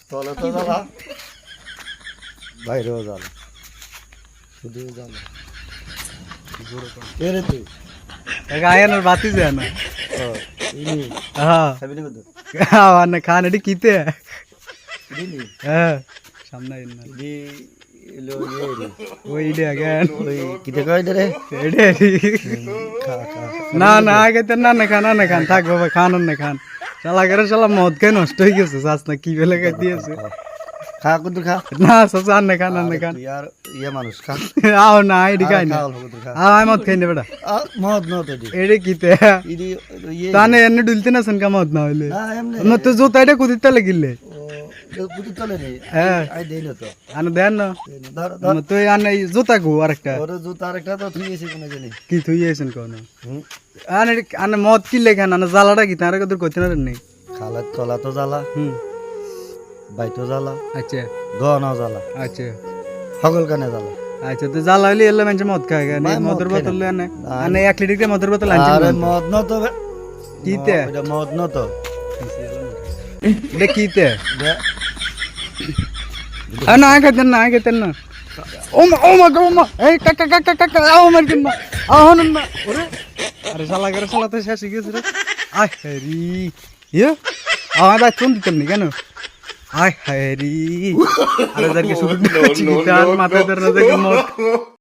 তলে তো জ্বালা বাইরেও জ্বালা শুধু জ্বালা এরে তুই গায়ের বাতি যায় না ও ইনি হ্যাঁ খাবি না কত না খান এটি কিতে দিলি হ্যাঁ সামনে না দি এলো এরি ওই ইডে again ওই কিতে কই রে এডে খা খা না না আগে তো না খান থাক বাবা খান না খান শালা করে শালা মদ খেয়ে নষ্ট হয়ে গেছে চাস না কি বেলে খাই দিয়েছে খা কত খা না সব না খান তুই আর ইয়ে মানুষ খা আও না এডি খাই না খা অল্প কত খা আ মদ খাই না বেটা মদ ন তো দি এডে কিতে ইদি ইয়ে তানে এনে ডুলতে না সন কা মদ না হইলে না এমনি ন তো জুতা এটা কুদিতে লাগিলে ও কুতি তলে নেই হ্যাঁ আই দেই না তো আনে দেন না ধর ধর তো আনে জুতা গো আরেকটা ওর জুতা আরেকটা তো তুই এসে কোন জানি কি তুই এসেন কোন হুম আনে আনে মদ কি লেখান আনে জ্বালাটা কি তারে কত কইতে না নেই খালার তলা তো জ্বালা হুম বাইতো জ্বালা আচ্ছা গহনা জ্বালা আচ্ছা সকল কানে জ্বালা আচ্ছা তো জ্বালা হইলে এলে মানুষ মদ খায় কেন ভাই, মদ মদের খায় বোতল না। আনে না, আনে 1 লিটার মদের বোতল আনছি আরে মদ ন তো কিতে? এটা মদ ন তো এটা কিতে দে না খেতেন না ও মা এই কাকা আও মার কিন না আও না ওরে আরে শালা করে শালা তো শেষ হয়ে গেছে রে আয় হরি ইয়ে আমার চুন দিতেন নি কেন আয় হরি আরে যাকে শুধু চিকিৎসা মাথা ধরে না দেখে মদ